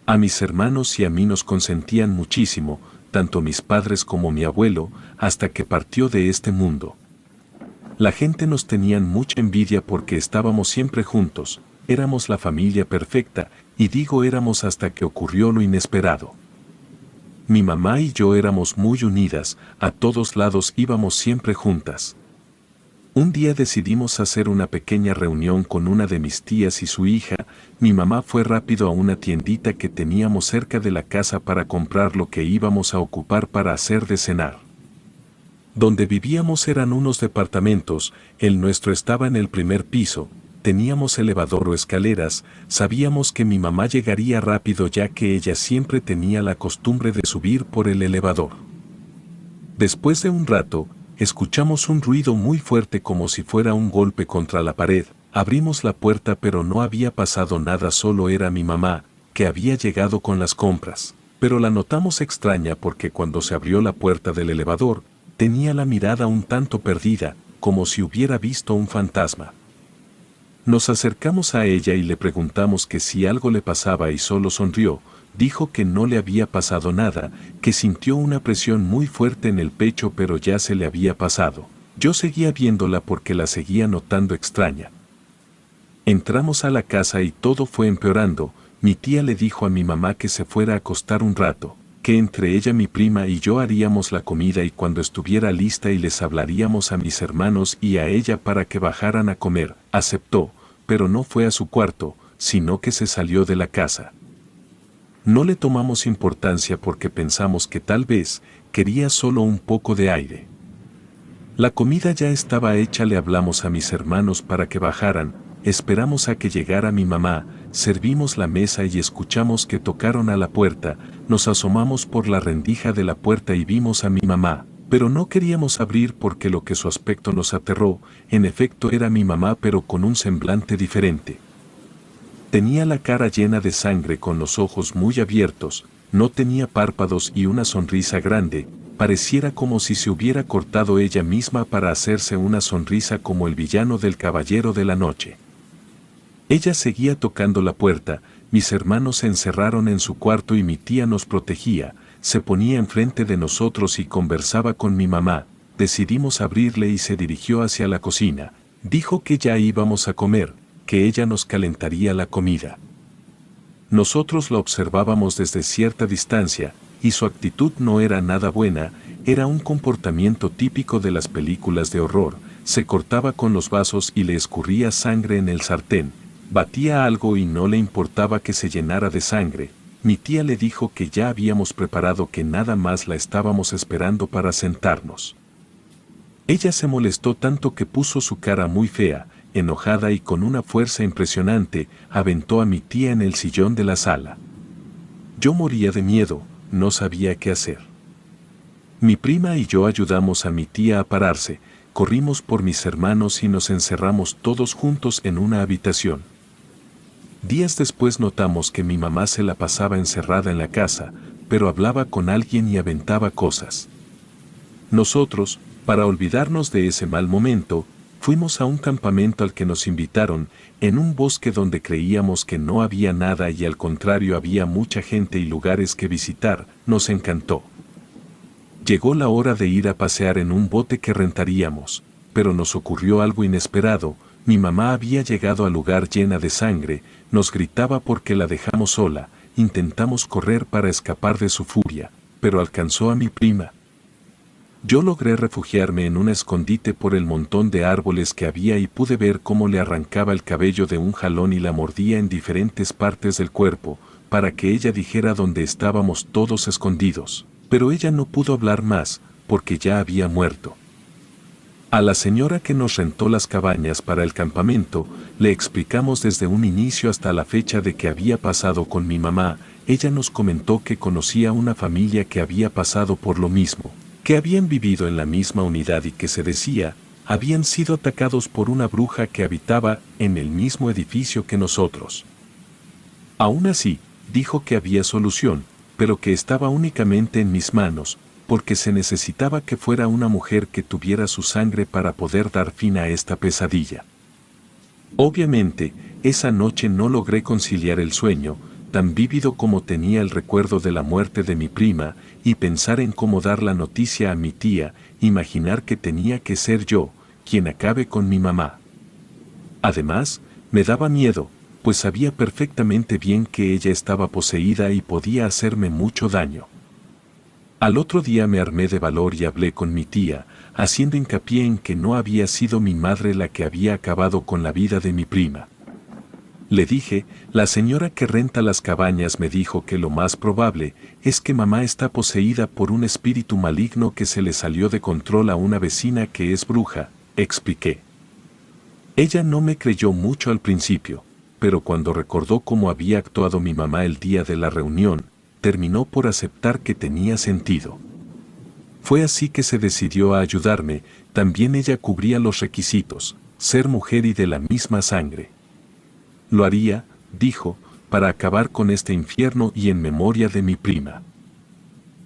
A mis hermanos y a mí nos consentían muchísimo, tanto mis padres como mi abuelo, hasta que partió de este mundo. La gente nos tenían mucha envidia porque estábamos siempre juntos, éramos la familia perfecta, y digo éramos hasta que ocurrió lo inesperado. Mi mamá y yo éramos muy unidas, a todos lados íbamos siempre juntas. Un día decidimos hacer una pequeña reunión con una de mis tías y su hija. Mi mamá fue rápido a una tiendita que teníamos cerca de la casa para comprar lo que íbamos a ocupar para hacer de cenar. Donde vivíamos eran unos departamentos, el nuestro estaba en el primer piso, teníamos elevador o escaleras, sabíamos que mi mamá llegaría rápido ya que ella siempre tenía la costumbre de subir por el elevador. Después de un rato, escuchamos un ruido muy fuerte como si fuera un golpe contra la pared, abrimos la puerta pero no había pasado nada, solo era mi mamá, que había llegado con las compras, pero la notamos extraña porque cuando se abrió la puerta del elevador, tenía la mirada un tanto perdida, como si hubiera visto un fantasma. Nos acercamos a ella y le preguntamos que si algo le pasaba y solo sonrió, dijo que no le había pasado nada, que sintió una presión muy fuerte en el pecho pero ya se le había pasado. Yo seguía viéndola porque la seguía notando extraña. Entramos a la casa y todo fue empeorando. Mi tía le dijo a mi mamá que se fuera a acostar un rato, que entre ella, mi prima y yo haríamos la comida y cuando estuviera lista y les hablaríamos a mis hermanos y a ella para que bajaran a comer. Aceptó, pero no fue a su cuarto, sino que se salió de la casa. No le tomamos importancia porque pensamos que tal vez quería solo un poco de aire. La comida ya estaba hecha, le hablamos a mis hermanos para que bajaran, esperamos a que llegara mi mamá, servimos la mesa y escuchamos que tocaron a la puerta, nos asomamos por la rendija de la puerta y vimos a mi mamá, pero no queríamos abrir porque lo que su aspecto nos aterró, en efecto era mi mamá pero con un semblante diferente. Tenía la cara llena de sangre con los ojos muy abiertos, no tenía párpados y una sonrisa grande, pareciera como si se hubiera cortado ella misma para hacerse una sonrisa como el villano del Caballero de la Noche. Ella seguía tocando la puerta, mis hermanos se encerraron en su cuarto y mi tía nos protegía, se ponía enfrente de nosotros y conversaba con mi mamá, decidimos abrirle y se dirigió hacia la cocina, dijo que ya íbamos a comer, que ella nos calentaría la comida. Nosotros la observábamos desde cierta distancia, y su actitud no era nada buena, era un comportamiento típico de las películas de horror, se cortaba con los vasos y le escurría sangre en el sartén, batía algo y no le importaba que se llenara de sangre. Mi tía le dijo que ya habíamos preparado, que nada más la estábamos esperando para sentarnos. Ella se molestó tanto que puso su cara muy fea, enojada y con una fuerza impresionante, aventó a mi tía en el sillón de la sala. Yo moría de miedo, no sabía qué hacer. Mi prima y yo ayudamos a mi tía a pararse, corrimos por mis hermanos y nos encerramos todos juntos en una habitación. Días después notamos que mi mamá se la pasaba encerrada en la casa, pero hablaba con alguien y aventaba cosas. Nosotros, para olvidarnos de ese mal momento, fuimos a un campamento al que nos invitaron, en un bosque donde creíamos que no había nada y al contrario había mucha gente y lugares que visitar, nos encantó. Llegó la hora de ir a pasear en un bote que rentaríamos, pero nos ocurrió algo inesperado. Mi mamá había llegado al lugar llena de sangre, nos gritaba porque la dejamos sola, intentamos correr para escapar de su furia, pero alcanzó a mi prima. Yo logré refugiarme en un escondite por el montón de árboles que había y pude ver cómo le arrancaba el cabello de un jalón y la mordía en diferentes partes del cuerpo, para que ella dijera dónde estábamos todos escondidos, pero ella no pudo hablar más, porque ya había muerto. A la señora que nos rentó las cabañas para el campamento, le explicamos desde un inicio hasta la fecha de qué había pasado con mi mamá. Ella nos comentó que conocía una familia que había pasado por lo mismo, que habían vivido en la misma unidad y que se decía, habían sido atacados por una bruja que habitaba en el mismo edificio que nosotros. Aún así, dijo que había solución, pero que estaba únicamente en mis manos, porque se necesitaba que fuera una mujer que tuviera su sangre para poder dar fin a esta pesadilla. Obviamente, esa noche no logré conciliar el sueño, tan vívido como tenía el recuerdo de la muerte de mi prima, y pensar en cómo dar la noticia a mi tía, imaginar que tenía que ser yo, quien acabe con mi mamá. Además, me daba miedo, pues sabía perfectamente bien que ella estaba poseída y podía hacerme mucho daño. Al otro día me armé de valor y hablé con mi tía, haciendo hincapié en que no había sido mi madre la que había acabado con la vida de mi prima. Le dije, la señora que renta las cabañas me dijo que lo más probable es que mamá está poseída por un espíritu maligno que se le salió de control a una vecina que es bruja, expliqué. Ella no me creyó mucho al principio, pero cuando recordó cómo había actuado mi mamá el día de la reunión, terminó por aceptar que tenía sentido. Fue así que se decidió a ayudarme. También ella cubría los requisitos, ser mujer y de la misma sangre. Lo haría, dijo, para acabar con este infierno y en memoria de mi prima.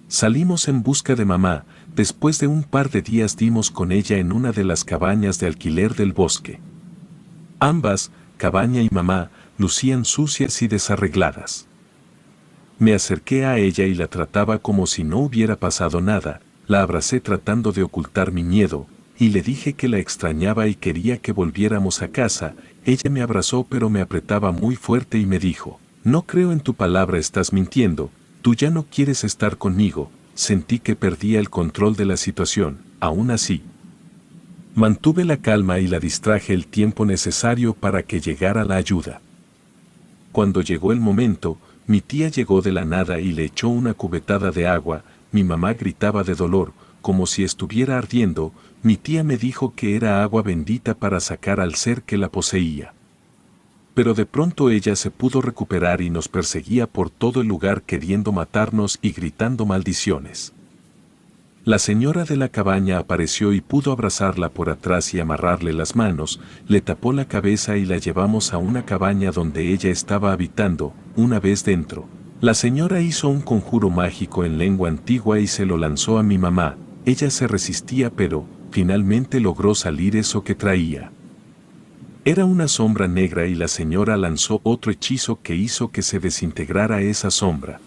Salimos en busca de mamá. Después de un par de días dimos con ella en una de las cabañas de alquiler del bosque. Ambas, cabaña y mamá, lucían sucias y desarregladas. Me acerqué a ella y la trataba como si no hubiera pasado nada. La abracé tratando de ocultar mi miedo, y le dije que la extrañaba y quería que volviéramos a casa. Ella me abrazó pero me apretaba muy fuerte y me dijo, no creo en tu palabra, estás mintiendo, tú ya no quieres estar conmigo. Sentí que perdía el control de la situación. Aún así, mantuve la calma y la distraje el tiempo necesario para que llegara la ayuda. Cuando llegó el momento, mi tía llegó de la nada y le echó una cubetada de agua. Mi mamá gritaba de dolor, como si estuviera ardiendo. Mi tía me dijo que era agua bendita para sacar al ser que la poseía. Pero de pronto ella se pudo recuperar y nos perseguía por todo el lugar queriendo matarnos y gritando maldiciones. La señora de la cabaña apareció y pudo abrazarla por atrás y amarrarle las manos, le tapó la cabeza y la llevamos a una cabaña donde ella estaba habitando. Una vez dentro, la señora hizo un conjuro mágico en lengua antigua y se lo lanzó a mi mamá. Ella se resistía pero, finalmente logró salir eso que traía. Era una sombra negra y la señora lanzó otro hechizo que hizo que se desintegrara esa sombra.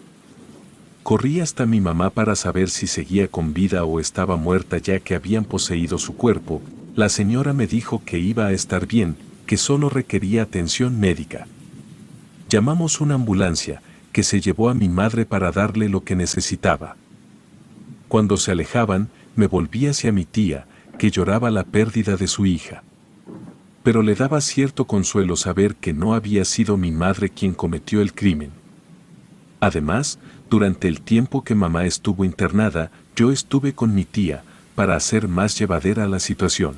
Corrí hasta mi mamá para saber si seguía con vida o estaba muerta ya que habían poseído su cuerpo. La señora me dijo que iba a estar bien, que solo requería atención médica. Llamamos una ambulancia, que se llevó a mi madre para darle lo que necesitaba. Cuando se alejaban, me volví hacia mi tía, que lloraba la pérdida de su hija. Pero le daba cierto consuelo saber que no había sido mi madre quien cometió el crimen. Además, durante el tiempo que mamá estuvo internada, yo estuve con mi tía, para hacer más llevadera la situación.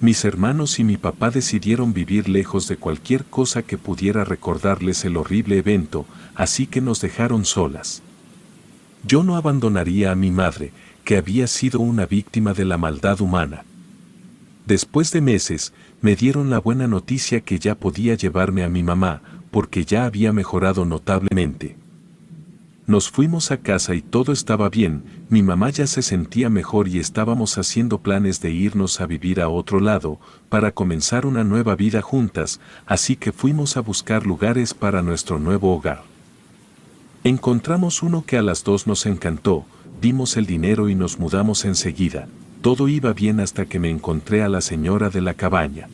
Mis hermanos y mi papá decidieron vivir lejos de cualquier cosa que pudiera recordarles el horrible evento, así que nos dejaron solas. Yo no abandonaría a mi madre, que había sido una víctima de la maldad humana. Después de meses, me dieron la buena noticia que ya podía llevarme a mi mamá, porque ya había mejorado notablemente. Nos fuimos a casa y todo estaba bien. Mi mamá ya se sentía mejor y estábamos haciendo planes de irnos a vivir a otro lado, para comenzar una nueva vida juntas, así que fuimos a buscar lugares para nuestro nuevo hogar. Encontramos uno que a las dos nos encantó, dimos el dinero y nos mudamos enseguida. Todo iba bien hasta que me encontré a la señora de la cabaña.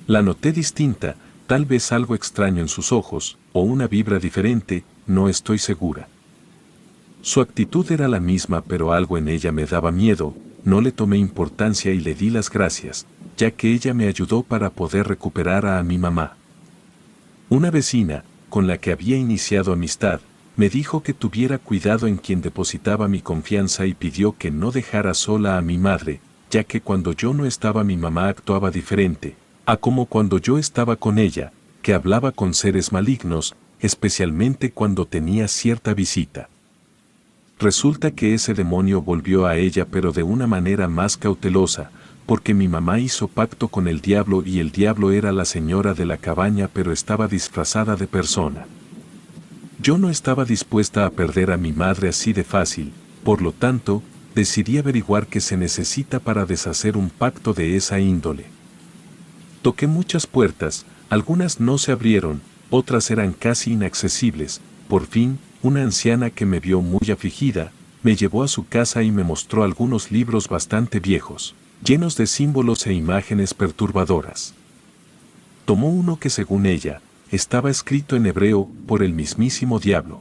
La noté distinta, tal vez algo extraño en sus ojos, o una vibra diferente, no estoy segura. Su actitud era la misma pero algo en ella me daba miedo. No le tomé importancia y le di las gracias, ya que ella me ayudó para poder recuperar a mi mamá. Una vecina, con la que había iniciado amistad, me dijo que tuviera cuidado en quien depositaba mi confianza y pidió que no dejara sola a mi madre, ya que cuando yo no estaba mi mamá actuaba diferente, a como cuando yo estaba con ella, que hablaba con seres malignos, especialmente cuando tenía cierta visita. Resulta que ese demonio volvió a ella pero de una manera más cautelosa, porque mi mamá hizo pacto con el diablo y el diablo era la señora de la cabaña pero estaba disfrazada de persona. Yo no estaba dispuesta a perder a mi madre así de fácil, por lo tanto, decidí averiguar qué se necesita para deshacer un pacto de esa índole. Toqué muchas puertas, algunas no se abrieron, otras eran casi inaccesibles. Por fin, una anciana que me vio muy afligida, me llevó a su casa y me mostró algunos libros bastante viejos, llenos de símbolos e imágenes perturbadoras. Tomó uno que, según ella, estaba escrito en hebreo por el mismísimo diablo.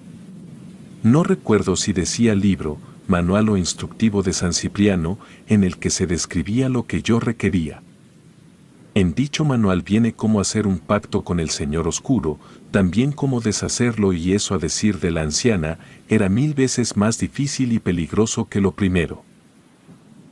No recuerdo si decía libro, manual o instructivo de San Cipriano, en el que se describía lo que yo requería. En dicho manual viene cómo hacer un pacto con el Señor Oscuro, también cómo deshacerlo, y eso, a decir de la anciana, era 1000 veces más difícil y peligroso que lo primero.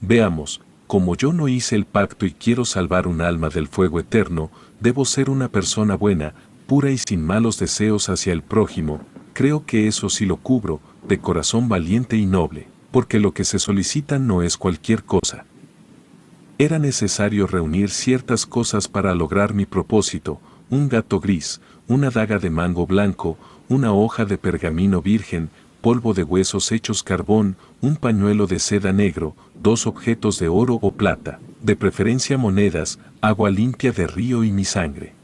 Veamos, como yo no hice el pacto y quiero salvar un alma del fuego eterno, debo ser una persona buena, pura y sin malos deseos hacia el prójimo. Creo que eso sí lo cubro, de corazón valiente y noble, porque lo que se solicita no es cualquier cosa. Era necesario reunir ciertas cosas para lograr mi propósito: un gato gris, una daga de mango blanco, una hoja de pergamino virgen, polvo de huesos hechos carbón, un pañuelo de seda negro, 2 objetos de oro o plata, de preferencia monedas, agua limpia de río y mi sangre.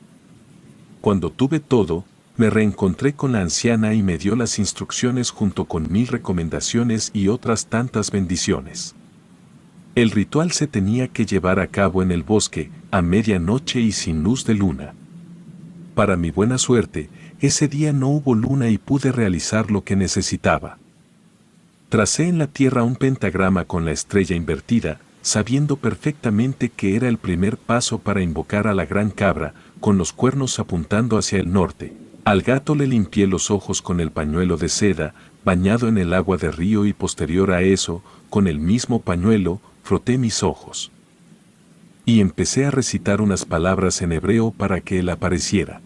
Cuando tuve todo, me reencontré con la anciana y me dio las instrucciones junto con 1000 recomendaciones y otras tantas bendiciones. El ritual se tenía que llevar a cabo en el bosque, a medianoche y sin luz de luna. Para mi buena suerte, ese día no hubo luna y pude realizar lo que necesitaba. Tracé en la tierra un pentagrama con la estrella invertida, sabiendo perfectamente que era el primer paso para invocar a la gran cabra, con los cuernos apuntando hacia el norte. Al gato le limpié los ojos con el pañuelo de seda, bañado en el agua de río, y posterior a eso, con el mismo pañuelo, froté mis ojos. Y empecé a recitar unas palabras en hebreo para que él apareciera.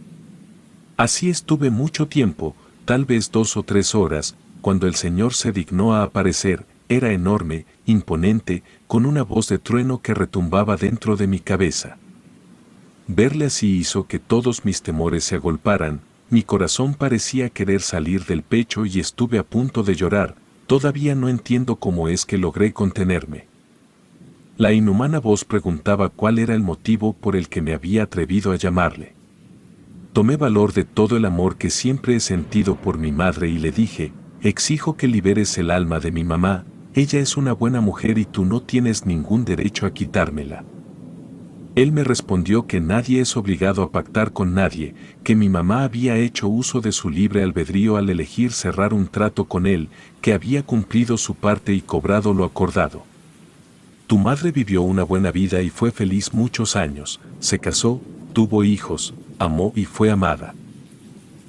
Así estuve mucho tiempo, tal vez 2 o 3 horas, cuando el Señor se dignó a aparecer. Era enorme, imponente, con una voz de trueno que retumbaba dentro de mi cabeza. Verle así hizo que todos mis temores se agolparan, mi corazón parecía querer salir del pecho y estuve a punto de llorar. Todavía no entiendo cómo es que logré contenerme. La inhumana voz preguntaba cuál era el motivo por el que me había atrevido a llamarle. Tomé valor de todo el amor que siempre he sentido por mi madre y le dije: exijo que liberes el alma de mi mamá, ella es una buena mujer y tú no tienes ningún derecho a quitármela. Él me respondió que nadie es obligado a pactar con nadie, que mi mamá había hecho uso de su libre albedrío al elegir cerrar un trato con él, que había cumplido su parte y cobrado lo acordado. Tu madre vivió una buena vida y fue feliz muchos años, se casó, tuvo hijos, amó y fue amada.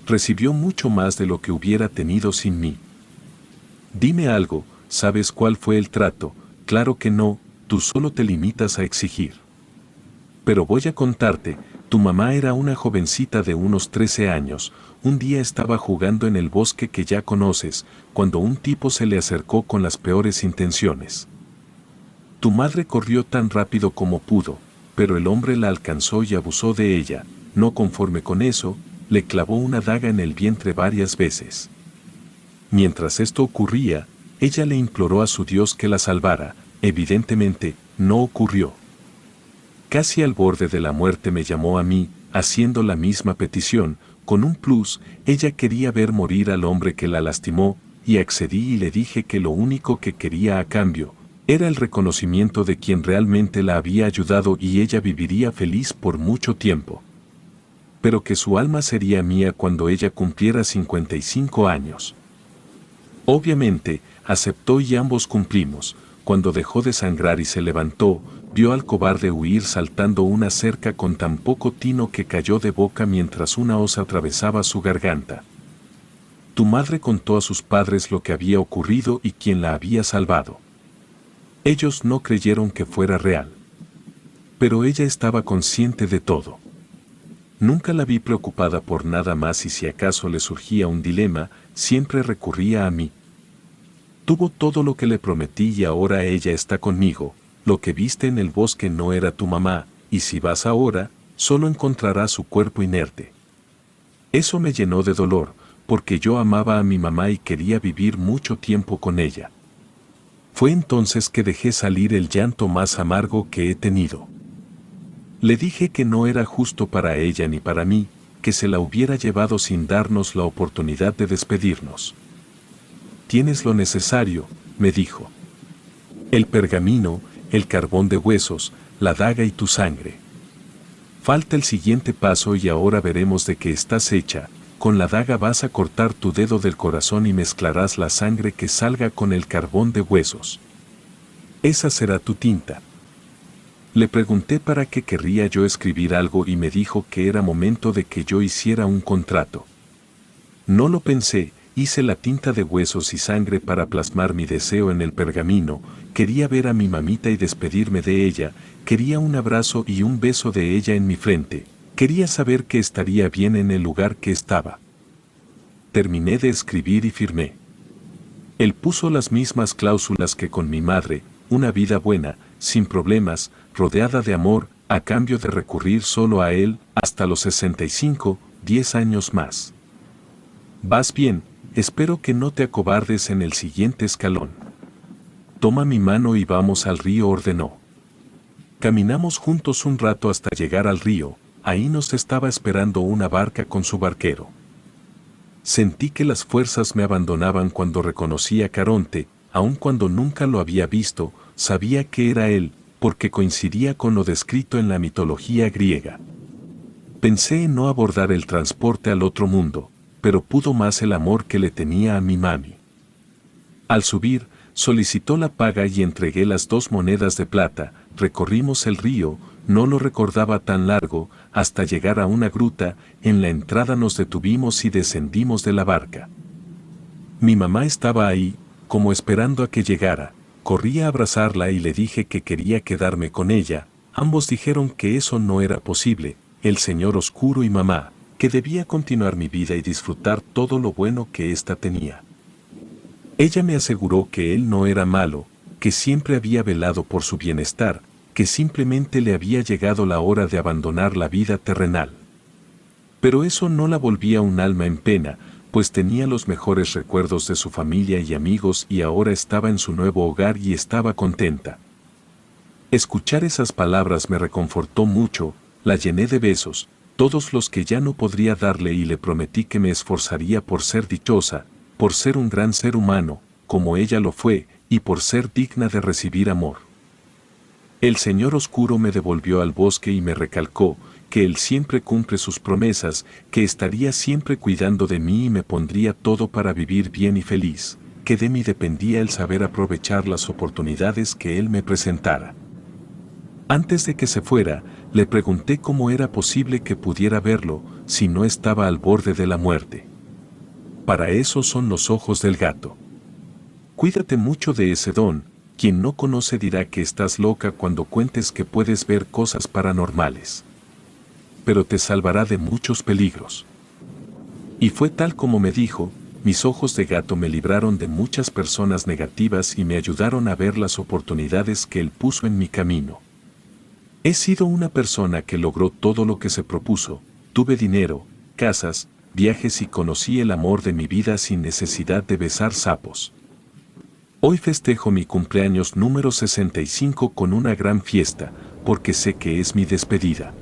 Recibió mucho más de lo que hubiera tenido sin mí. Dime algo, ¿sabes cuál fue el trato? Claro que no, tú solo te limitas a exigir. Pero voy a contarte, tu mamá era una jovencita de unos 13 años, un día estaba jugando en el bosque que ya conoces, cuando un tipo se le acercó con las peores intenciones. Tu madre corrió tan rápido como pudo, pero el hombre la alcanzó y abusó de ella. No conforme con eso, le clavó una daga en el vientre varias veces. Mientras esto ocurría, ella le imploró a su Dios que la salvara. Evidentemente, no ocurrió. Casi al borde de la muerte me llamó a mí, haciendo la misma petición, con un plus: ella quería ver morir al hombre que la lastimó, y accedí y le dije que lo único que quería a cambio era el reconocimiento de quien realmente la había ayudado y ella viviría feliz por mucho tiempo. Pero que su alma sería mía cuando ella cumpliera 55 años. Obviamente, aceptó y ambos cumplimos. Cuando dejó de sangrar y se levantó, vio al cobarde huir saltando una cerca con tan poco tino que cayó de boca mientras una hoz atravesaba su garganta. Tu madre contó a sus padres lo que había ocurrido y quién la había salvado. Ellos no creyeron que fuera real. Pero ella estaba consciente de todo. Nunca la vi preocupada por nada más y si acaso le surgía un dilema, siempre recurría a mí. Tuvo todo lo que le prometí y ahora ella está conmigo. Lo que viste en el bosque no era tu mamá, y si vas ahora, solo encontrarás su cuerpo inerte. Eso me llenó de dolor, porque yo amaba a mi mamá y quería vivir mucho tiempo con ella. Fue entonces que dejé salir el llanto más amargo que he tenido. Le dije que no era justo para ella ni para mí, que se la hubiera llevado sin darnos la oportunidad de despedirnos. «Tienes lo necesario», me dijo. «El pergamino, el carbón de huesos, la daga y tu sangre. Falta el siguiente paso y ahora veremos de qué estás hecha. Con la daga vas a cortar tu dedo del corazón y mezclarás la sangre que salga con el carbón de huesos. Esa será tu tinta». Le pregunté para qué querría yo escribir algo y me dijo que era momento de que yo hiciera un contrato. No lo pensé, hice la tinta de huesos y sangre para plasmar mi deseo en el pergamino. Quería ver a mi mamita y despedirme de ella, quería un abrazo y un beso de ella en mi frente, quería saber que estaría bien en el lugar que estaba. Terminé de escribir y firmé. Él puso las mismas cláusulas que con mi madre, una vida buena, sin problemas, rodeada de amor, a cambio de recurrir solo a él, hasta los 65, 10 años más. «Vas bien, espero que no te acobardes en el siguiente escalón. Toma mi mano y vamos al río», ordenó. Caminamos juntos un rato hasta llegar al río, ahí nos estaba esperando una barca con su barquero. Sentí que las fuerzas me abandonaban cuando reconocí a Caronte, aun cuando nunca lo había visto, sabía que era él, porque coincidía con lo descrito en la mitología griega. Pensé en no abordar el transporte al otro mundo, pero pudo más el amor que le tenía a mi mami. Al subir, solicitó la paga y entregué las 2 monedas de plata, recorrimos el río, no lo recordaba tan largo, hasta llegar a una gruta, en la entrada nos detuvimos y descendimos de la barca. Mi mamá estaba ahí, como esperando a que llegara, corrí a abrazarla y le dije que quería quedarme con ella, ambos dijeron que eso no era posible, el señor oscuro y mamá, que debía continuar mi vida y disfrutar todo lo bueno que ésta tenía. Ella me aseguró que él no era malo, que siempre había velado por su bienestar, que simplemente le había llegado la hora de abandonar la vida terrenal. Pero eso no la volvía un alma en pena, pues tenía los mejores recuerdos de su familia y amigos y ahora estaba en su nuevo hogar y estaba contenta. Escuchar esas palabras me reconfortó mucho, la llené de besos, todos los que ya no podría darle y le prometí que me esforzaría por ser dichosa, por ser un gran ser humano, como ella lo fue, y por ser digna de recibir amor. El señor oscuro me devolvió al bosque y me recalcó que él siempre cumple sus promesas, que estaría siempre cuidando de mí y me pondría todo para vivir bien y feliz, que de mí dependía el saber aprovechar las oportunidades que él me presentara. Antes de que se fuera, le pregunté cómo era posible que pudiera verlo si no estaba al borde de la muerte. Para eso son los ojos del gato. Cuídate mucho de ese don, quien no conoce dirá que estás loca cuando cuentes que puedes ver cosas paranormales. Pero te salvará de muchos peligros. Y fue tal como me dijo, mis ojos de gato me libraron de muchas personas negativas y me ayudaron a ver las oportunidades que él puso en mi camino. He sido una persona que logró todo lo que se propuso, tuve dinero, casas, viajes y conocí el amor de mi vida sin necesidad de besar sapos. Hoy festejo mi cumpleaños número 65 con una gran fiesta, porque sé que es mi despedida.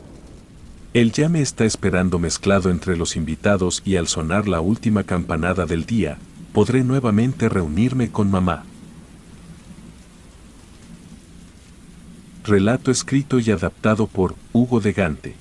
Él ya me está esperando mezclado entre los invitados y al sonar la última campanada del día, podré nuevamente reunirme con mamá. Relato escrito y adaptado por Hugo de Gante.